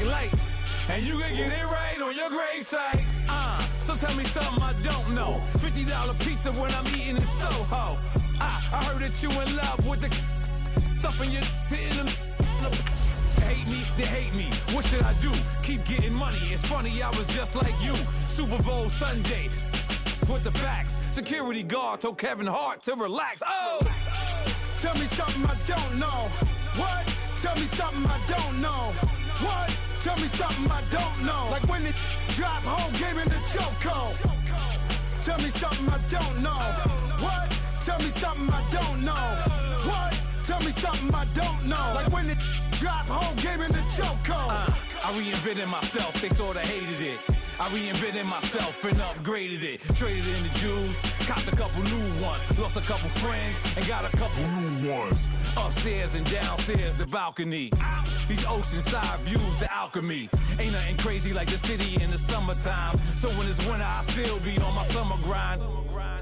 late. And you can get it right on your gravesite. So tell me something I don't know. $50 pizza when I'm eating in Soho. I heard that you in love with the stuff in your hate me, they hate me. What should I do? Keep getting money. It's funny, I was just like you. Super Bowl Sunday. With the facts. Security guard told Kevin Hart to relax. Oh! Tell me something I don't know. What? Tell me something I don't know. What? Tell me something I don't know. Like when it drop home, game in the chokehold. Tell me something I don't know. What? Tell me something I don't know. What? Tell me something I don't know. Like when it drop home, game in the chokehold. I reinvented myself, they sorta hated it. I reinvented myself and upgraded it. Traded in the Jews, copped a couple new ones. Lost a couple friends and got a couple new ones. Upstairs and downstairs, the balcony. These oceanside views, the alchemy. Ain't nothing crazy like the city in the summertime. So when it's winter, I still be on my summer grind.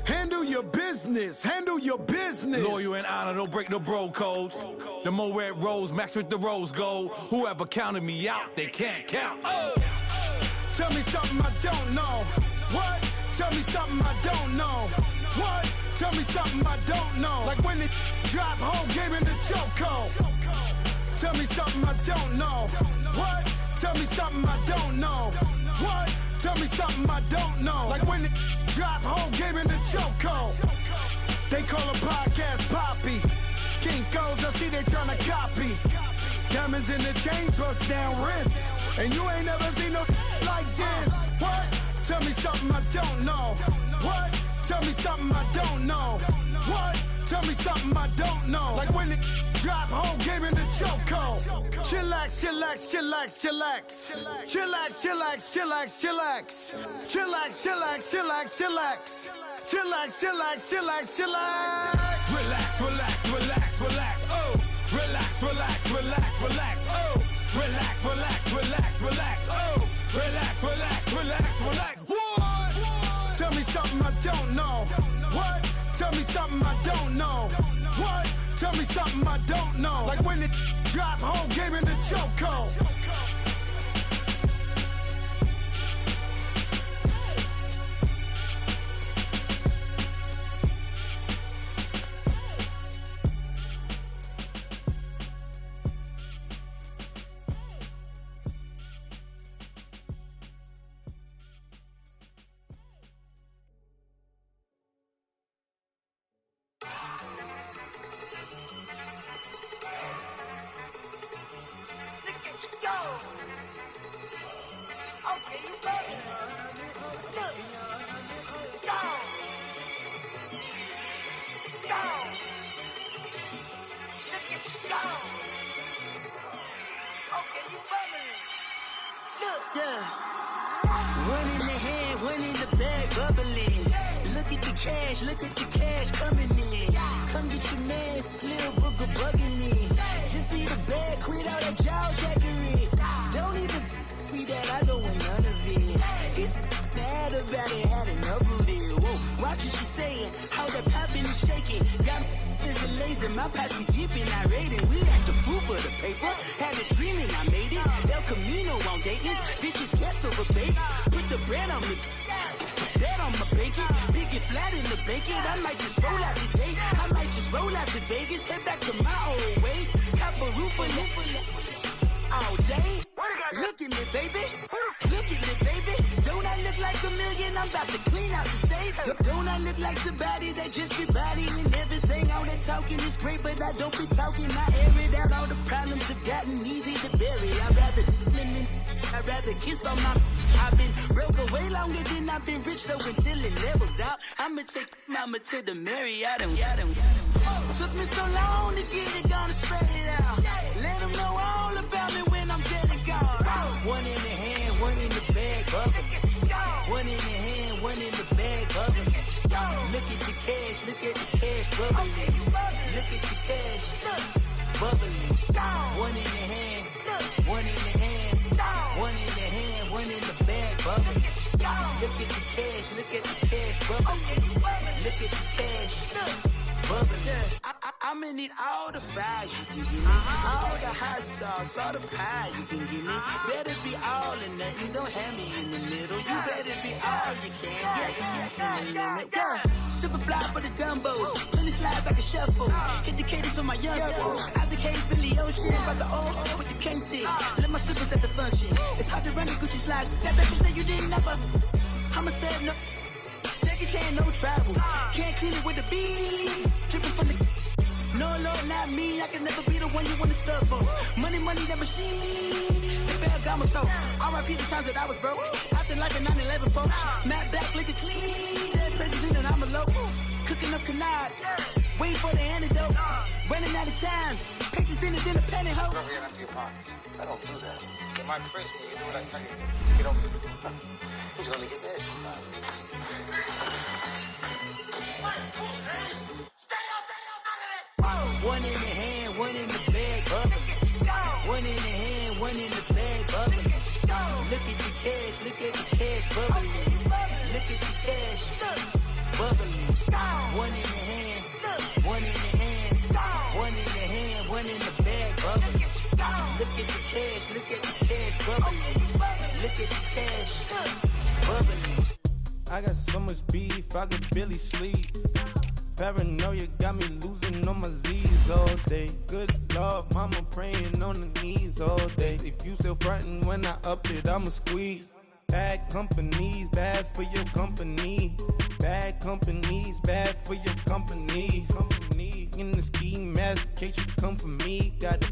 Handle your business, handle your business. Loyal and honor, don't break the bro codes. The more red rose, max with the rose gold. Whoever counted me out, they can't count. Oh! Tell me something I don't know. What? Tell me something I don't know. What? Tell me something I don't know. Like when it drop home, game in the chokehold. Tell me something I don't know. What? Tell me something I don't know. What? Tell me something I don't know. Like when it drop home, game in the chokehold. They call a podcast Poppy. Kinkos, I see they tryna copy. Diamonds in the chains, bust down wrists. And you ain't never seen no like this. What? Tell me something I don't know. What? Tell me something I don't know. What? Tell me something I don't know. Like when it drop home, game in the chokehold. Chillax, chillax, chillax, chillax. Chillax, chillax, chillax, chillax. Chillax, chillax, chillax, chillax. Chillax, chillax, chillax, chillax. Relax, relax, relax, relax. Oh. Relax, relax, relax, relax. Oh. Relax, relax, relax, relax. Oh. Relax, relax, relax, relax. What? Tell me something I don't know. What? Tell me something I don't know. What? Tell me something I don't know. Like when it drop home, game in the chokehold. Look at the cash coming in. Come get your man, Slim Booger bugging me. Just need a bag, quit all that jaw jackery. Don't even be that, I don't want none of it. It's bad about it, had enough of it. Whoa, watch what you saying, how that poppin' and shaking. Got is a laser, my posse deep and I rated. We had the food for the paper, had a dream and I made it. El Camino on Dayton's, bitches guess over bait. Put the bread on me, that on my bacon. Big and flat in the bacon, I might just roll out today. I might just roll out to Vegas, head back to my old ways. Cop a roof for all day. Look at me, baby. Look at me, baby. Don't I look like a million? I'm about to clean out the safe. Don't I look like somebody that just be bodying everything? All that talking is great, but I don't be talking. I air it out. All the problems have gotten easy to bury. I'd rather kiss on my. I've been broke away longer than I've been rich, so until it levels out, I'ma take mama to the Marriott and took me so long to get it, gonna spread it out. Let them know all about me when I'm dead and gone. One in the hand, one in the bag, bubbling. One in the hand, one in the bag, bubbling. Look at the cash, look at the cash bubbling. Look at the cash, bubbling. One in the hand, one in the hand, one in the hand, one in the bag, bubbling. Look at the cash, look at the cash bubbling. Look at the cash, bubbling. I'ma need all the fries you can give me, all the hot sauce, all the pie you can give me. Better limit. Yeah. Super fly for the Dumbos. Plenty slides like a shuffle. Hit the cadence on my young Isaac Hayes, Billy Ocean. About the old with the cane stick. Let my slippers at the function. It's hard to run the Gucci slides. That you say you didn't never. I'm a step no. Jackie Chan, no travel. Can't clean it with the beat. Dripping from the. No, Lord, not me. I can never be the one you want to stuff for. Money, that machine. Got my stuff. R.I.P. the times that I was broke. Acting like a 9/11 folks. Matte black, liquor clean. Dead presents in and I'm a local. Cooking up canard. Waiting for the antidote. Running out of time. Pictures thinner than a pantyhose. Over here and empty your pockets. I don't do that. In my prison, you do what I tell you. You don't. He's gonna get this. One in the hand, one in the bag, bubbling. One in the hand, one in the bag, bubbling. Look at the cash, bubbling. Look at the cash, bubbling. One in the hand, one in the hand, one in the hand, one in the bag, bubbling. Look at the cash, bubbling. Look at the cash, bubbling. I got so much beef, I could barely sleep. Paranoia got me losing on my Z's all day. Good Lord, mama praying on the knees all day. If you still frontin' when I up it, I'ma squeeze. Bad companies, bad for your company. Bad companies, bad for your company. Company in the ski mask in case you come for me. Got it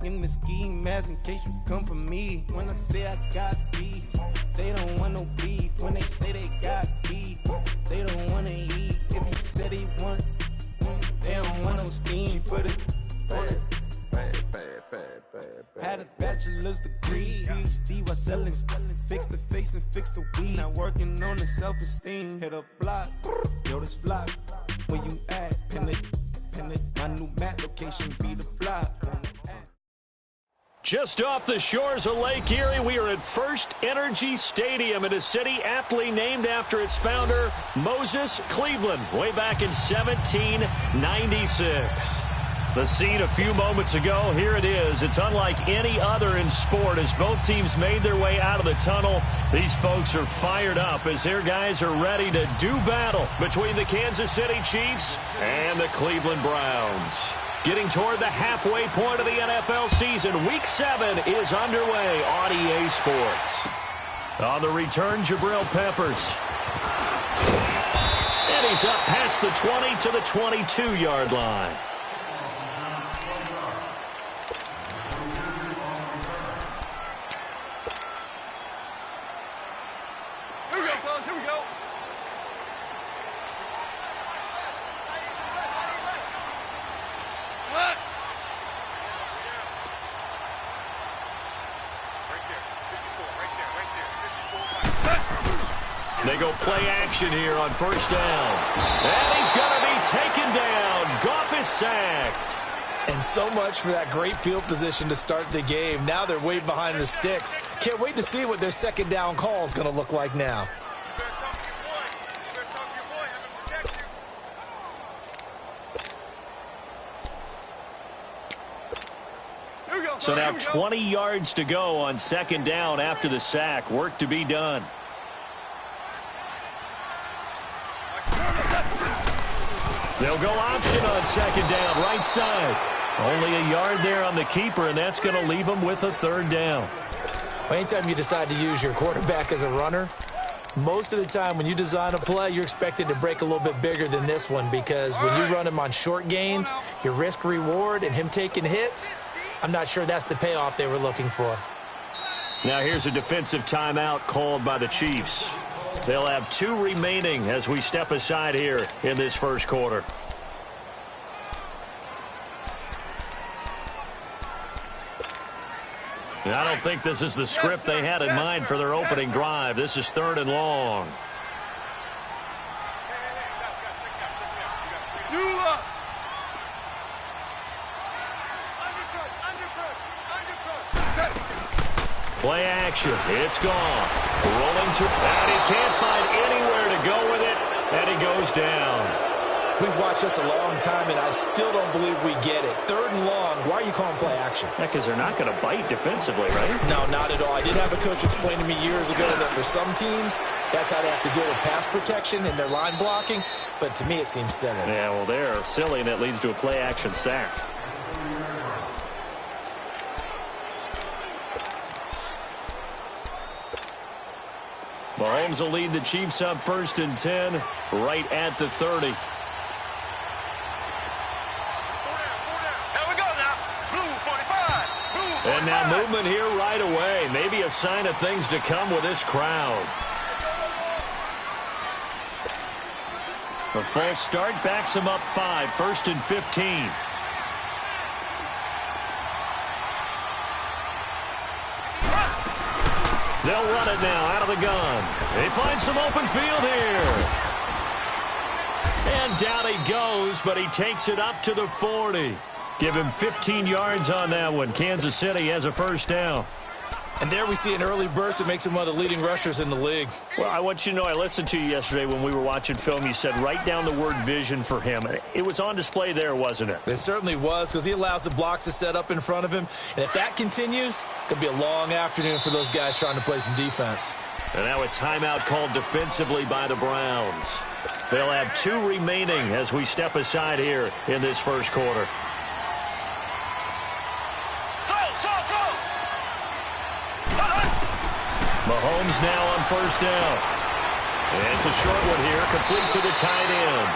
in the ski mask in case you come for me. When I say I got beef, they don't want no beef. When they say they got beef, they don't wanna eat. If you said he want, they don't want no steam. Put it on it. Had a bachelor's degree, PhD while selling, fix the face and fix the weed. Now working on the self-esteem. Hit a block, yo this flock. Where you at? Pin it. My new map location be the block. Just off the shores of Lake Erie, we are at First Energy Stadium in a city aptly named after its founder, Moses Cleveland, way back in 1796. The scene a few moments ago, here it is. It's unlike any other in sport as both teams made their way out of the tunnel. These folks are fired up as their guys are ready to do battle between the Kansas City Chiefs and the Cleveland Browns. Getting toward the halfway point of the NFL season, Week 7 is underway on EA Sports. On the return, Jabril Peppers. And he's up past the 20 to the 22-yard line. They go play action here on first down. And he's going to be taken down. Goff is sacked. And so much for that great field position to start the game. Now they're way behind the sticks. Can't wait to see what their second down call is going to look like now. So now 20 yards to go on second down after the sack. Work to be done. They'll go option on second down, right side. Only a yard there on the keeper, and that's going to leave them with a third down. Well, anytime you decide to use your quarterback as a runner, most of the time when you design a play, you're expected to break a little bit bigger than this one because when you run him on short gains, your risk-reward and him taking hits, I'm not sure that's the payoff they were looking for. Now here's a defensive timeout called by the Chiefs. They'll have 2 remaining as we step aside here in this first quarter. And I don't think this is the script they had in mind for their opening drive. This is 3rd and long. Play action. It's gone. Rolling to, and he can't find anywhere to go with it, and he goes down. We've watched this a long time, and I still don't believe we get it. 3rd and long. Why are you calling play action? Yeah, because they're not going to bite defensively, right? No, not at all. I did have a coach explain to me years ago that for some teams, That's how they have to deal with pass protection and their line blocking. But to me, it seems silly. Yeah, well, they're silly, and it leads to a play-action sack. Mahomes will lead the Chiefs up 1st and 10, right at the 30. And now movement here right away. Maybe a sign of things to come with this crowd. A false start backs him up 5, 1st and 15. They'll run it now out of the gun. They find some open field here. And down he goes, but he takes it up to the 40. Give him 15 yards on that one. Kansas City has a first down. And there we see an early burst that makes him one of the leading rushers in the league. Well, I want you to know, I listened to you yesterday when we were watching film. You said write down the word vision for him. It was on display there, wasn't it? It certainly was, because he allows the blocks to set up in front of him. And if that continues, it could be a long afternoon for those guys trying to play some defense. And now a timeout called defensively by the Browns. They'll have 2 remaining as we step aside here in this first quarter. Mahomes now on first down. And it's a short one here, complete to the tight end.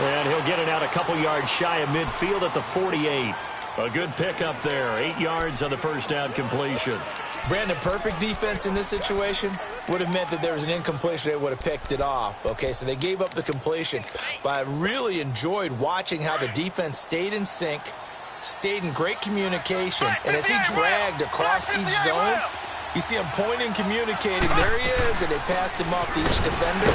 And he'll get it out a couple yards shy of midfield at the 48. A good pickup there, 8 yards on the first down completion. Brandon, perfect defense in this situation would have meant that there was an incompletion. They would have picked it off. Okay, so they gave up the completion. But I really enjoyed watching how the defense stayed in sync, stayed in great communication. And as he dragged across each zone, you see him pointing, communicating. There he is, and they passed him off to each defender.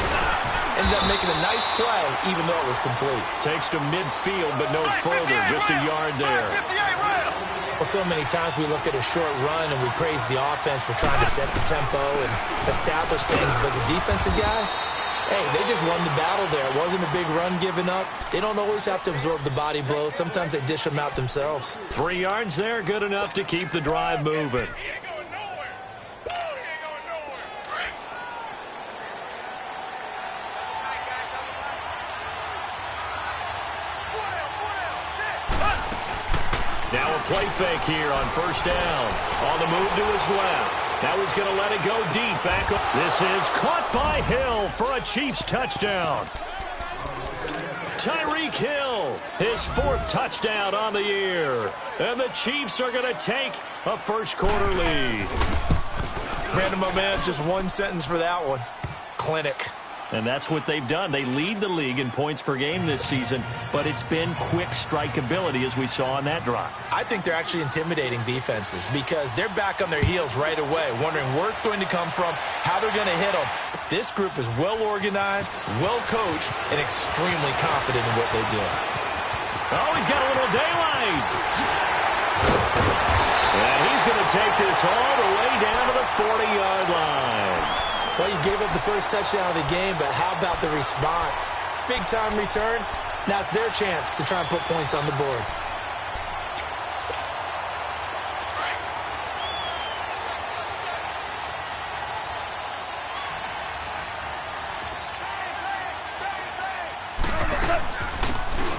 Ended up making a nice play, even though it was complete. Takes to midfield, but no further. Just a yard there. Well, so many times we look at a short run and we praise the offense for trying to set the tempo and establish things. But the defensive guys, hey, they just won the battle there. It wasn't a big run given up. They don't always have to absorb the body blows. Sometimes they dish them out themselves. 3 yards there, good enough to keep the drive moving. Now a play fake here on first down. On the move to his left. Now he's going to let it go deep. Back up. This is caught by Hill for a Chiefs touchdown. Tyreek Hill, his 4th touchdown on the year. And the Chiefs are going to take a first quarter lead. Brandon, my man, just one sentence for that one. Clinic. And that's what they've done. They lead the league in points per game this season, but it's been quick strikeability as we saw on that drive. I think they're actually intimidating defenses because they're back on their heels right away, wondering where it's going to come from, how they're going to hit them. This group is well organized, well coached, and extremely confident in what they do. Oh, he's got a little daylight. And he's going to take this all the way down to the 40-yard line. Well, you gave up the first touchdown of the game, but how about the response? Big-time return. Now it's their chance to try and put points on the board.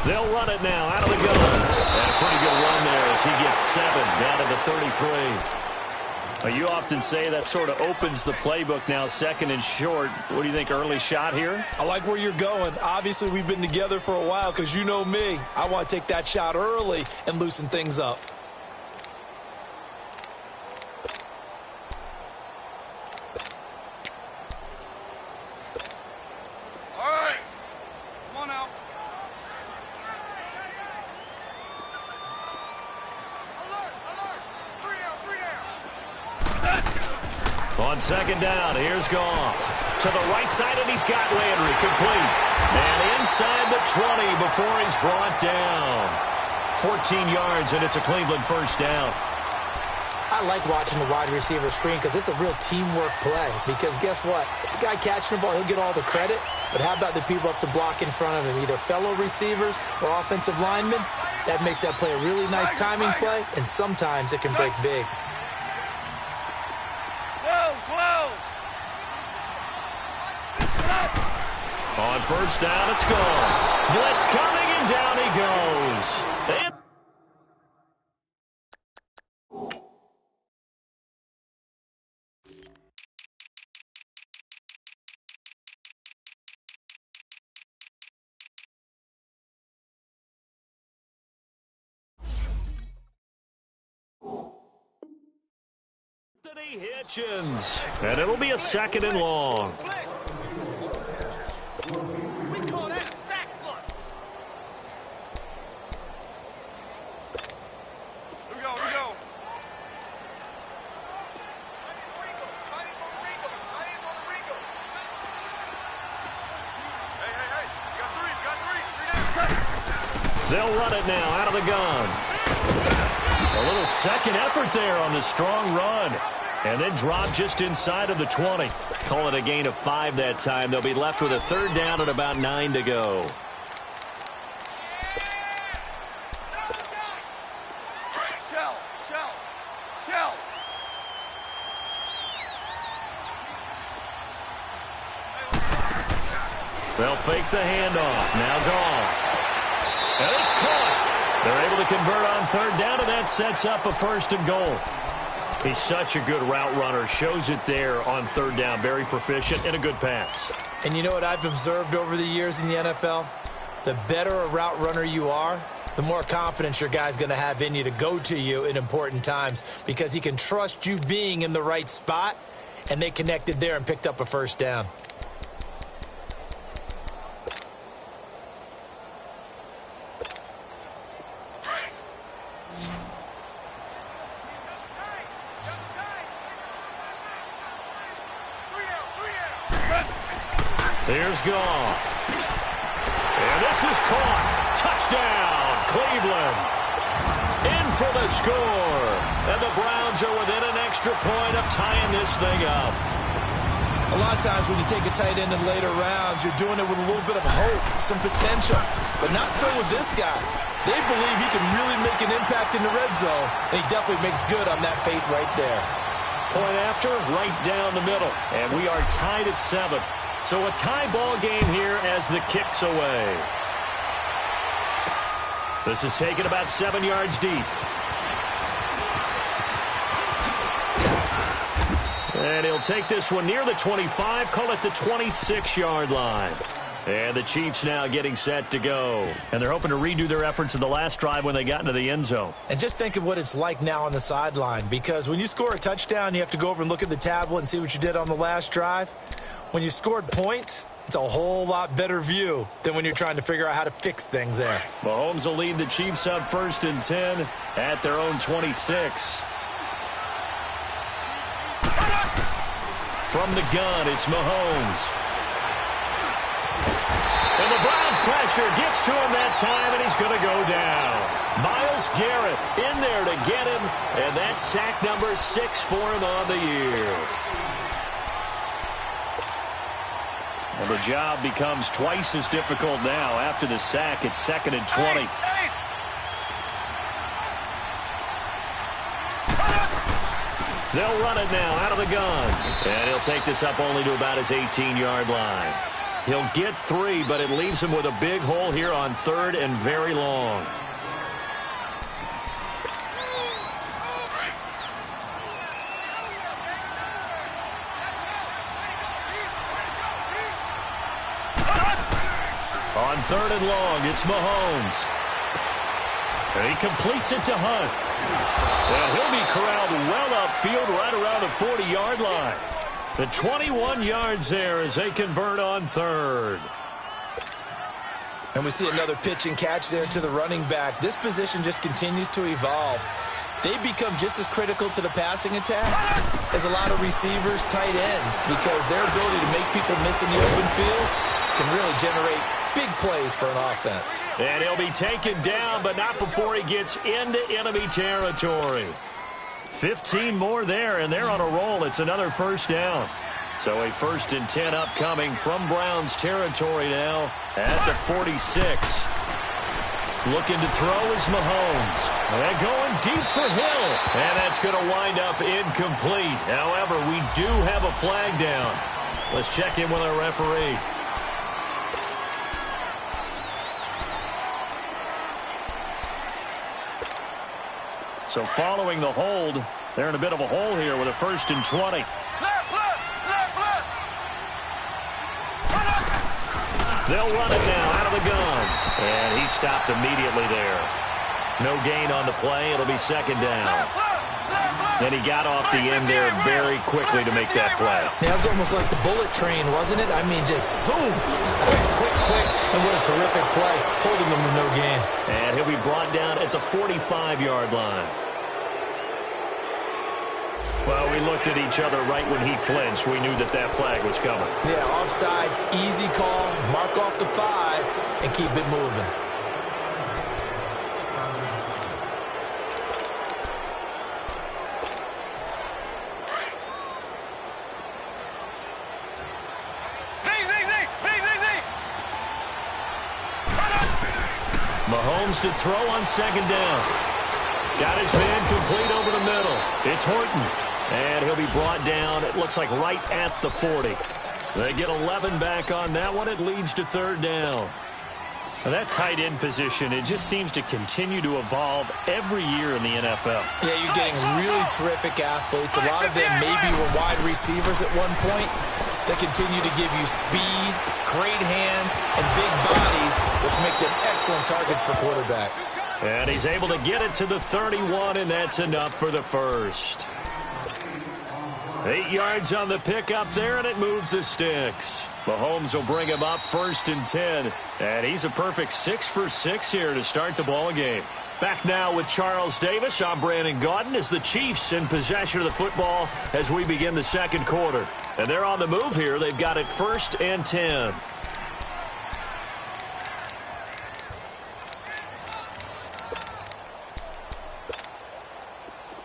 They'll run it now out of the gun. And a pretty good run there as he gets 7 down to the 33. You often say that sort of opens the playbook now, 2nd and short. What do you think, early shot here? I like where you're going. Obviously, we've been together for a while because you know me. I want to take that shot early and loosen things up. All right. Come on out. On 2nd down, here's Goff. To the right side, and he's got Landry complete. And inside the 20 before he's brought down. 14 yards, and it's a Cleveland first down. I like watching the wide receiver screen because it's a real teamwork play. Because guess what? The guy catching the ball, he'll get all the credit. But how about the people up to block in front of him, either fellow receivers or offensive linemen? That makes that play a really nice timing play, and sometimes it can break big. On first down, it's gone. Blitz coming, and down he goes. And Anthony Hitchens. And it'll be a 2nd and long. We call that a sack block. Here we go, here we go. Chinese on the Ringo. Hey. You got three. They'll run it now out of the gun. A little second effort there on the strong run. And then drop just inside of the 20. Call it a gain of 5 that time. They'll be left with a 3rd down and about 9 to go. Shell. They'll fake the handoff. Now Goff. And it's caught. They're able to convert on 3rd down, and that sets up a 1st and goal. He's such a good route runner. Shows it there on 3rd down. Very proficient and a good pass. And you know what I've observed over the years in the NFL? The better a route runner you are, the more confidence your guy's going to have in you to go to you in important times because he can trust you being in the right spot, and they connected there and picked up a 1st down. Here's Goff. And this is caught. Touchdown, Cleveland. In for the score. And the Browns are within an extra point of tying this thing up. A lot of times when you take a tight end in later rounds, you're doing it with a little bit of hope, some potential. But not so with this guy. They believe he can really make an impact in the red zone, and he definitely makes good on that faith right there. Point after, right down the middle. And we are tied at 7. So a tie ball game here as the kick's away. This is taken about 7 yards deep. And he'll take this one near the 25, call it the 26-yard line. And the Chiefs now getting set to go. And they're hoping to redo their efforts in the last drive when they got into the end zone. And just think of what it's like now on the sideline, because when you score a touchdown, you have to go over and look at the tablet and see what you did on the last drive. When you scored points, it's a whole lot better view than when you're trying to figure out how to fix things there. Mahomes will lead the Chiefs up 1st and 10 at their own 26. From the gun, it's Mahomes. And the Browns pressure gets to him that time, and he's going to go down. Myles Garrett in there to get him, and that's sack number 6 for him on the year. And the job becomes twice as difficult now after the sack. It's 2nd and 20. They'll run it now out of the gun. And he'll take this up only to about his 18-yard line. He'll get 3, but it leaves him with a big hole here on 3rd and very long. On 3rd and long, it's Mahomes. And he completes it to Hunt. And he'll be corralled well upfield right around the 40-yard line. The 21 yards there as they convert on 3rd. And we see another pitch and catch there to the running back. This position just continues to evolve. They become just as critical to the passing attack as a lot of receivers, tight ends, because their ability to make people miss in the open field can really generate big plays for an offense. And he'll be taken down, but not before he gets into enemy territory. 15 more there, and they're on a roll. It's another 1st down. So a 1st and 10 upcoming from Browns territory now at the 46. Looking to throw is Mahomes. And going deep for Hill. And that's going to wind up incomplete. However, we do have a flag down. Let's check in with our referee. So following the hold, they're in a bit of a hole here with a 1st and 20. Left. Run up. They'll run it now out of the gun. And he stopped immediately there. No gain on the play. It'll be 2nd down. And he got off the end there very quickly to make that play. Yeah, it was almost like the bullet train, wasn't it? I mean, just zoom. Quick. And what a terrific play, holding them to no gain. And he'll be brought down at the 45-yard line. Well, we looked at each other right when he flinched. We knew that flag was coming. Yeah, offsides, easy call, mark off the 5, and keep it moving. Mahomes to throw on 2nd down. Got his man complete over the middle. It's Horton. And he'll be brought down, it looks like right at the 40. They get 11 back on that one. It leads to 3rd down. Now that tight end position, it just seems to continue to evolve every year in the NFL. Yeah, you're getting really terrific athletes. A lot of them maybe were wide receivers at one point. They continue to give you speed, great hands, and big bodies, which make them excellent targets for quarterbacks. And he's able to get it to the 31, and that's enough for the 1st. 8 yards on the pickup there, and it moves the sticks. Mahomes will bring him up 1st and 10. And he's a perfect 6 for 6 here to start the ball game. Back now with Charles Davis. I'm Brandon Gaudin as the Chiefs in possession of the football as we begin the 2nd quarter. And they're on the move here. They've got it 1st and 10.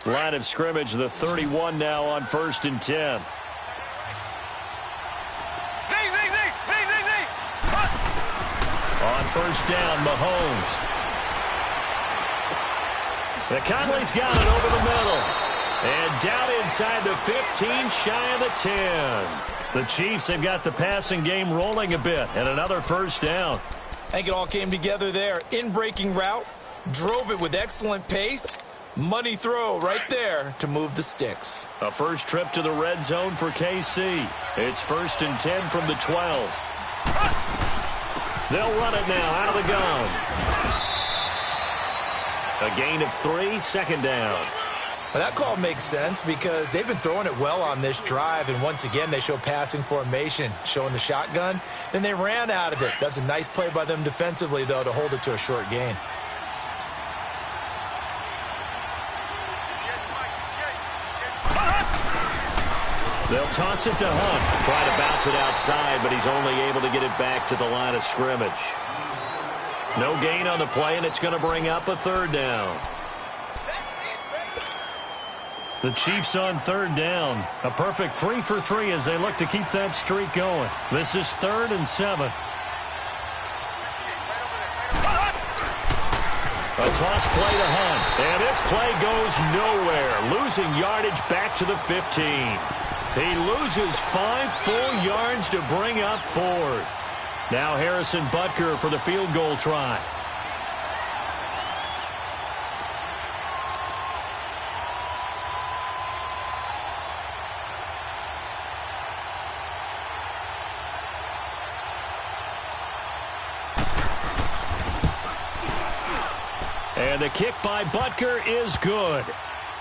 Line of scrimmage, the 31 now on 1st and 10. On 1st down, Mahomes. The Conley's got it over the middle. And down inside the 15, shy of the 10. The Chiefs have got the passing game rolling a bit. And another 1st down. I think it all came together there. In-breaking route, drove it with excellent pace. Money throw right there to move the sticks. A first trip to the red zone for KC. It's 1st and 10 from the 12. They'll run it now out of the gun. A gain of 3, 2nd down. Well, that call makes sense because they've been throwing it well on this drive, and once again they show passing formation, showing the shotgun. Then they ran out of it. That's a nice play by them defensively, though, to hold it to a short gain. They'll toss it to Hunt. Try to bounce it outside, but he's only able to get it back to the line of scrimmage. No gain on the play, and it's going to bring up a 3rd down. The Chiefs on 3rd down. A perfect 3 for 3 as they look to keep that streak going. This is 3rd and 7. A toss play to Hunt. And this play goes nowhere. Losing yardage back to the 15. He loses 5 full yards to bring up 4th. Now Harrison Butker for the field goal try. And the kick by Butker is good.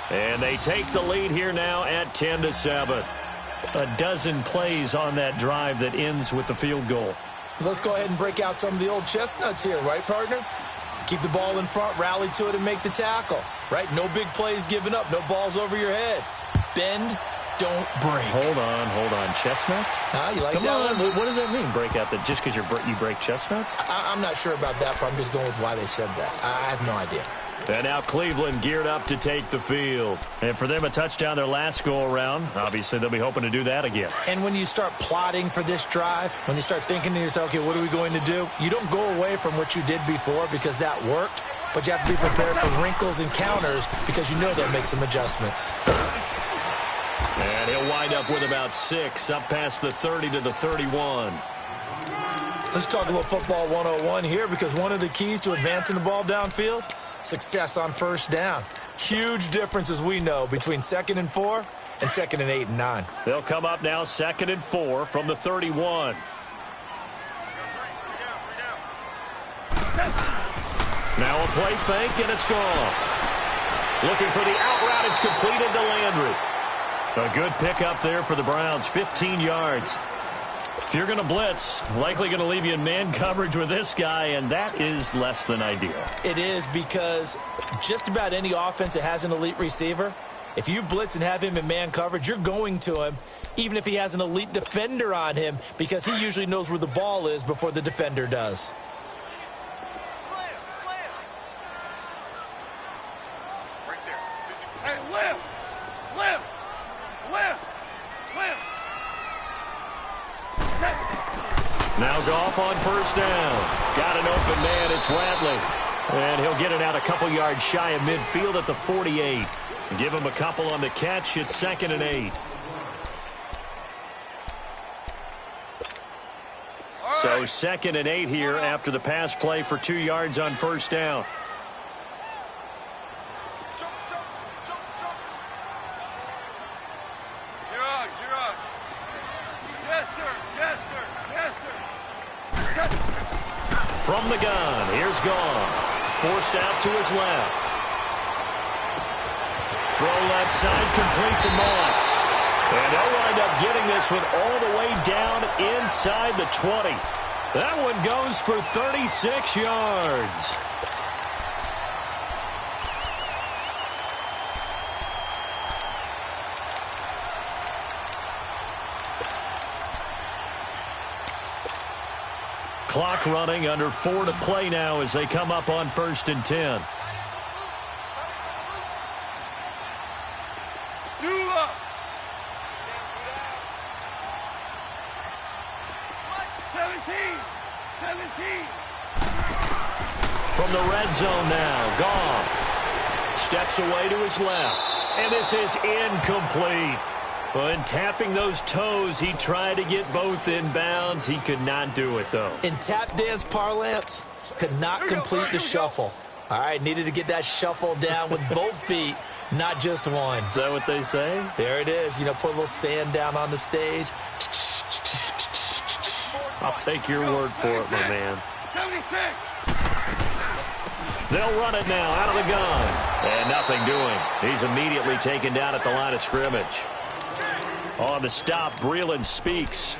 And they take the lead here now at 10-7. A dozen plays on that drive that ends with the field goal. Let's go ahead and break out some of the old chestnuts here, right, partner? Keep the ball in front, rally to it, and make the tackle, right? No big plays given up, no balls over your head. Bend, don't break. Hold on. Chestnuts? You like Come that on. one? What does that mean, break out? That just because you break chestnuts? I'm not sure about that, but I'm just going with why they said that. I have no idea. And now Cleveland geared up to take the field. And for them, a touchdown their last go-around. Obviously, they'll be hoping to do that again. And when you start plotting for this drive, when you start thinking to yourself, okay, what are we going to do? You don't go away from what you did before because that worked, but you have to be prepared for wrinkles and counters because you know they'll make some adjustments. And he'll wind up with about 6, up past the 30 to the 31. Let's talk a little football 101 here because one of the keys to advancing the ball downfield, success on 1st down. Huge difference, as we know, between 2nd and 4 and 2nd and 8 and 9. They'll come up now 2nd and 4 from the 31. Now a play fake, and it's gone. Looking for the out route. It's completed to Landry. A good pickup there for the Browns, 15 yards. If you're going to blitz, likely going to leave you in man coverage with this guy, and that is less than ideal. It is, because just about any offense that has an elite receiver, if you blitz and have him in man coverage, you're going to him, even if he has an elite defender on him, because he usually knows where the ball is before the defender does. Now Goff on first down. Got an open man. It's Ratley. And he'll get it out a couple yards shy of midfield at the 48. Give him a couple on the catch. It's 2nd and 8. So 2nd and 8 here after the pass play for 2 yards on first down. From the gun, here's Goff. Forced out to his left. Throw left side, complete to Moss. And they'll wind up getting this one all the way down inside the 20. That one goes for 36 yards. Clock running, under 4 to play now as they come up on 1st and 10. From the red zone now, Goff steps away to his left, and this is incomplete. When tapping those toes, he tried to get both in bounds. He could not do it, though. In tap dance parlance, could not complete the shuffle. All right, needed to get that shuffle down with both feet, not just one. Is that what they say? There it is. You know, put a little sand down on the stage. I'll take your word for it, my man. 76. They'll run it now out of the gun. And nothing doing. He's immediately taken down at the line of scrimmage. On the stop, Breeland speaks.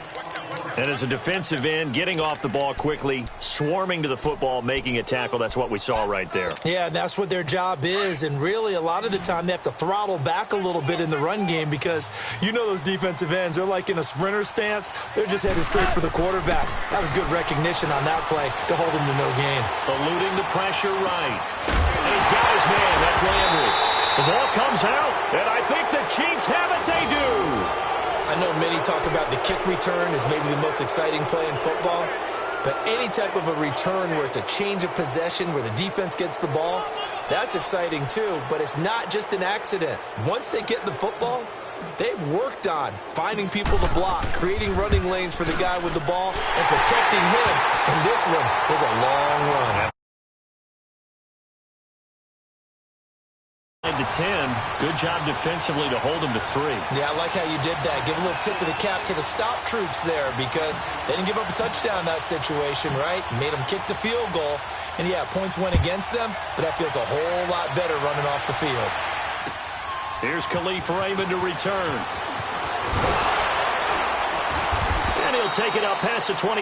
And as a defensive end, getting off the ball quickly, swarming to the football, making a tackle. That's what we saw right there. Yeah, that's what their job is. And really, a lot of the time, they have to throttle back a little bit in the run game because you know those defensive ends, they're like in a sprinter stance. They're just headed straight for the quarterback. That was good recognition on that play to hold him to no gain. Eluding the pressure right. And he's got his man. That's Landry. The ball comes out, and I think the Chiefs have it. They do. I know many talk about the kick return as maybe the most exciting play in football, but any type of a return where it's a change of possession, where the defense gets the ball, that's exciting too, but it's not just an accident. Once they get the football, they've worked on finding people to block, creating running lanes for the guy with the ball, and protecting him, and this one was a long run. To 10, good job defensively to hold him to 3. Yeah, I like how you did that. Give a little tip of the cap to the stop troops there because they didn't give up a touchdown in that situation, right? Made them kick the field goal. And, yeah, points went against them, but that feels a whole lot better running off the field. Here's Khalif Raymond to return. And he'll take it out past the 20.